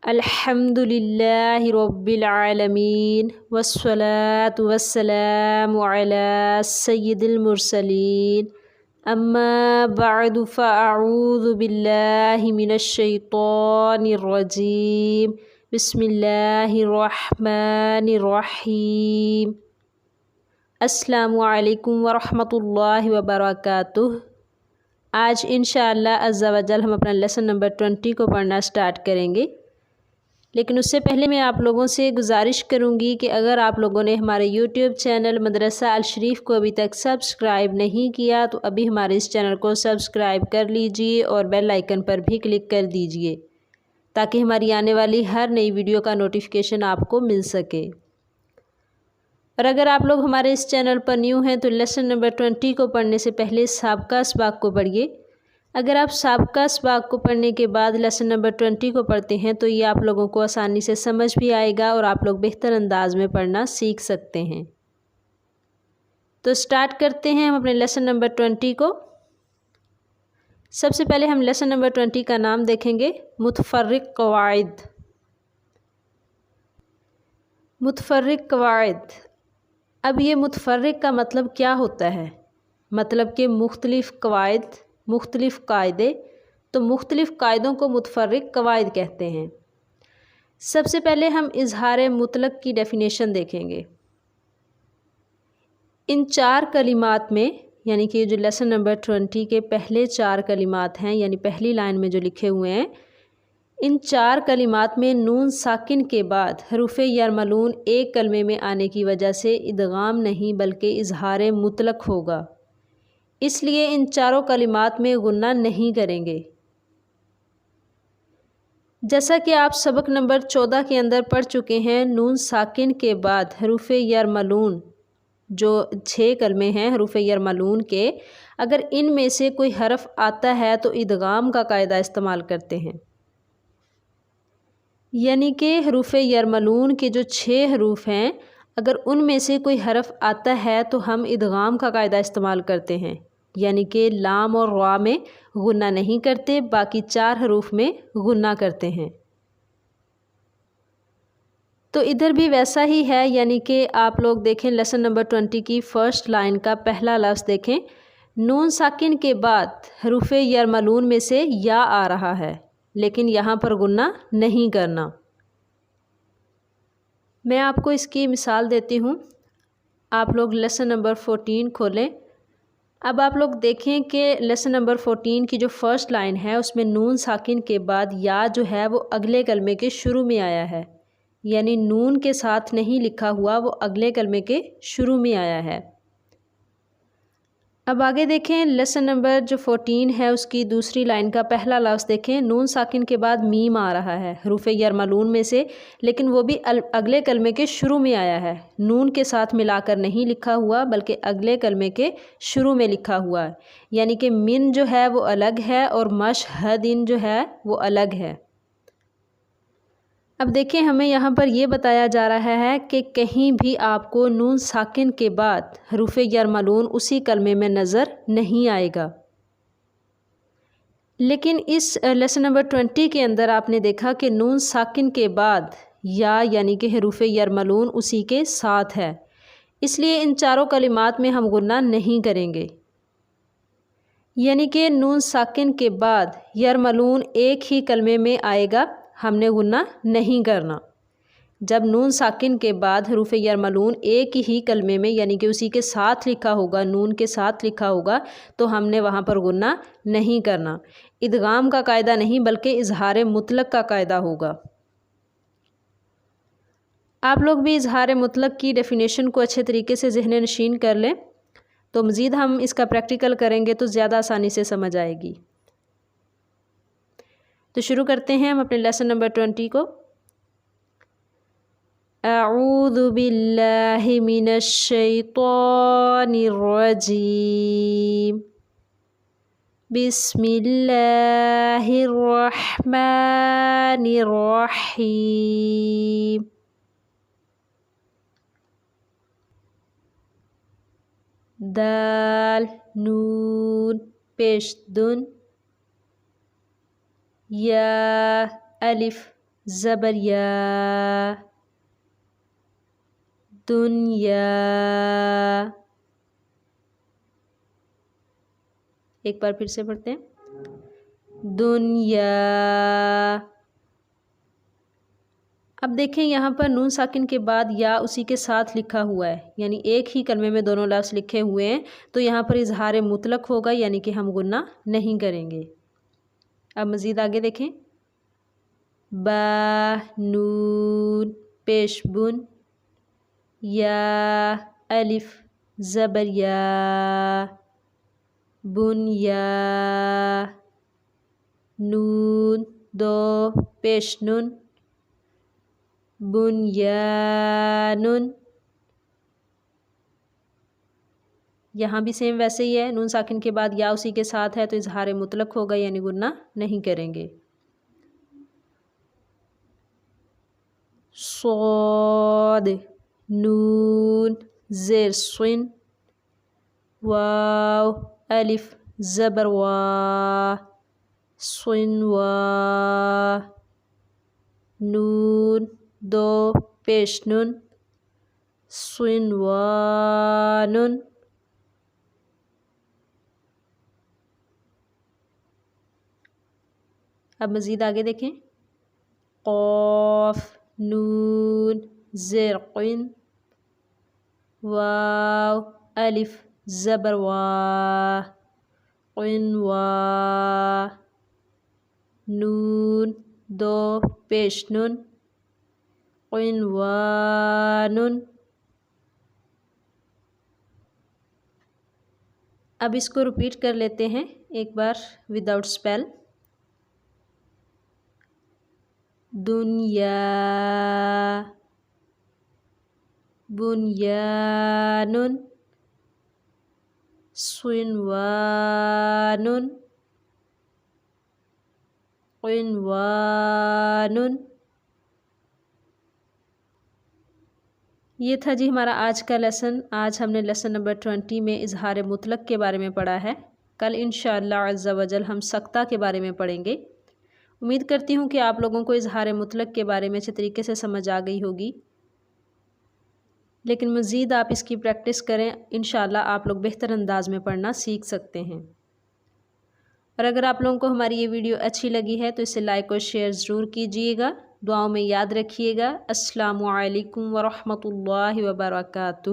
الحمدللہ رب العالمین والصلاة والسلام علی سید المرسلین اما بعد فاعوذ باللہ من الشیطان الرجیم بسم اللہ الرحمن الرحیم۔ السلام علیکم ورحمۃ اللہ وبرکاتہ۔ آج انشاءاللہ عز و جل ہم اپنا لیسن نمبر 20 کو پڑھنا سٹارٹ کریں گے، لیکن اس سے پہلے میں آپ لوگوں سے گزارش کروں گی کہ اگر آپ لوگوں نے ہمارے یوٹیوب چینل مدرسہ الشریف کو ابھی تک سبسکرائب نہیں کیا تو ابھی ہمارے اس چینل کو سبسکرائب کر لیجئے اور بیل آئیکن پر بھی کلک کر دیجئے تاکہ ہماری آنے والی ہر نئی ویڈیو کا نوٹیفیکیشن آپ کو مل سکے۔ اور اگر آپ لوگ ہمارے اس چینل پر نیو ہیں تو لیسن نمبر 20 کو پڑھنے سے پہلے سابقہ اسباق کو پڑھیے۔ اگر آپ سابقہ اسباق کو پڑھنے کے بعد لیسن نمبر 20 کو پڑھتے ہیں تو یہ آپ لوگوں کو آسانی سے سمجھ بھی آئے گا اور آپ لوگ بہتر انداز میں پڑھنا سیکھ سکتے ہیں۔ تو سٹارٹ کرتے ہیں ہم اپنے لیسن نمبر 20 کو۔ سب سے پہلے ہم لیسن نمبر 20 کا نام دیکھیں گے، متفرق قواعد۔ متفرق قواعد۔ اب یہ متفرق کا مطلب کیا ہوتا ہے؟ مطلب کہ مختلف قواعد، مختلف قاعدے، تو مختلف قاعدوں کو متفرق قواعد کہتے ہیں۔ سب سے پہلے ہم اظہار مطلق کی ڈیفینیشن دیکھیں گے۔ ان 4 کلمات میں، یعنی کہ جو لیسن نمبر 20 کے پہلے 4 کلمات ہیں، یعنی پہلی لائن میں جو لکھے ہوئے ہیں، ان 4 کلمات میں نون ساکن کے بعد حروف یرملون ایک کلمے میں آنے کی وجہ سے ادغام نہیں بلکہ اظہار مطلق ہوگا، اس لیے ان 4 کلمات میں غنہ نہیں کریں گے۔ جیسا کہ آپ سبق نمبر 14 کے اندر پڑھ چکے ہیں، نون ساکن کے بعد حروف یرملون جو 6 کلمے ہیں حروف یرملون کے، اگر ان میں سے کوئی حرف آتا ہے تو ادغام کا قاعدہ استعمال کرتے ہیں، یعنی کہ حروف یرملون کے جو 6 حروف ہیں اگر ان میں سے کوئی حرف آتا ہے تو ہم ادغام کا قاعدہ استعمال کرتے ہیں، یعنی کہ لام اور را میں غنہ نہیں کرتے، باقی 4 حروف میں غنہ کرتے ہیں۔ تو ادھر بھی ویسا ہی ہے، یعنی کہ آپ لوگ دیکھیں لیسن نمبر 20 کی فرسٹ لائن کا پہلا لفظ دیکھیں، نون ساکن کے بعد حروف یرملون میں سے یا آ رہا ہے لیکن یہاں پر غنہ نہیں کرنا۔ میں آپ کو اس کی مثال دیتی ہوں، آپ لوگ لیسن نمبر 14 کھولیں۔ اب آپ لوگ دیکھیں کہ لیسن نمبر 14 کی جو فرسٹ لائن ہے اس میں نون ساکن کے بعد یا جو ہے وہ اگلے کلمے کے شروع میں آیا ہے، یعنی نون کے ساتھ نہیں لکھا ہوا، وہ اگلے کلمے کے شروع میں آیا ہے۔ اب آگے دیکھیں لیسن نمبر جو 14 ہے اس کی دوسری لائن کا پہلا لفظ دیکھیں، نون ساکن کے بعد میم آ رہا ہے حروف یرملون میں سے، لیکن وہ بھی اگلے کلمے کے شروع میں آیا ہے، نون کے ساتھ ملا کر نہیں لکھا ہوا بلکہ اگلے کلمے کے شروع میں لکھا ہوا ہے، یعنی کہ من جو ہے وہ الگ ہے اور مشہدین جو ہے وہ الگ ہے۔ اب دیکھیں ہمیں یہاں پر یہ بتایا جا رہا ہے کہ کہیں بھی آپ کو نون ساکن کے بعد حروف یرملون اسی کلمے میں نظر نہیں آئے گا، لیکن اس لیسن نمبر 20 کے اندر آپ نے دیکھا کہ نون ساکن کے بعد یا یعنی کہ حروف یرملون اسی کے ساتھ ہے، اس لیے ان 4 کلمات میں ہم غنہ نہیں کریں گے، یعنی کہ نون ساکن کے بعد یرملون ایک ہی کلمے میں آئے گا، ہم نے غنہ نہیں کرنا۔ جب نون ساکن کے بعد حروف یرملون ایک ہی کلمے میں یعنی کہ اسی کے ساتھ لکھا ہوگا، نون کے ساتھ لکھا ہوگا، تو ہم نے وہاں پر غنہ نہیں کرنا، ادغام کا قاعدہ نہیں بلکہ اظہار مطلق کا قاعدہ ہوگا۔ آپ لوگ بھی اظہار مطلق کی ڈیفینیشن کو اچھے طریقے سے ذہن نشین کر لیں، تو مزید ہم اس کا پریکٹیکل کریں گے تو زیادہ آسانی سے سمجھ آئے گی۔ تو شروع کرتے ہیں ہم اپنے لیسن نمبر 20 کو۔ اعوذ باللہ من الشیطان الرجیم، بسم اللہ الرحمن الرحیم۔ دال نون پیش دن، یا الف زبر یا، دنیا. ایک بار پھر سے پڑھتے ہیں، دنیا. اب دیکھیں یہاں پر نون ساکن کے بعد یا اسی کے ساتھ لکھا ہوا ہے، یعنی ایک ہی کلمے میں دونوں لفظ لکھے ہوئے ہیں، تو یہاں پر اظہار مطلق ہوگا، یعنی کہ ہم غنہ نہیں کریں گے. اب مزید آگے دیکھیں، با نون پیش بن، یا الف زبر یا، بن یا، نون دو پیش نون، بنیانن. یہاں بھی سیم ویسے ہی ہے، نون ساکن کے بعد یا اسی کے ساتھ ہے تو اظہار مطلق ہوگا، یعنی غنہ نہیں کریں گے. صاد نون زیر سن، واو الف زبر وا، سن وا، نون دو پیش نون، صنوان. اب مزید آگے دیکھیں، قاف نون زیر قن، واو الف زبر وا، قنوا، نون دو پیش نون، قنوان. اب اس کو رپیٹ کر لیتے ہیں ایک بار وداؤٹ اسپیل. دنیا، بنیان، صنوان، قنوان. یہ تھا جی ہمارا آج کا لیسن. آج ہم نے لیسن نمبر 20 میں اظہار مطلق کے بارے میں پڑھا ہے. کل انشاءاللہ عز و جل ہم سکتہ کے بارے میں پڑھیں گے. امید کرتی ہوں کہ آپ لوگوں کو اظہار مطلق کے بارے میں اچھے طریقے سے سمجھ آ گئی ہوگی، لیکن مزید آپ اس کی پریکٹس کریں، انشاءاللہ آپ لوگ بہتر انداز میں پڑھنا سیکھ سکتے ہیں. اور اگر آپ لوگوں کو ہماری یہ ویڈیو اچھی لگی ہے تو اسے لائک اور شیئر ضرور کیجیے گا. دعاؤں میں یاد رکھیے گا. السلام علیکم ورحمۃ اللہ وبرکاتہ.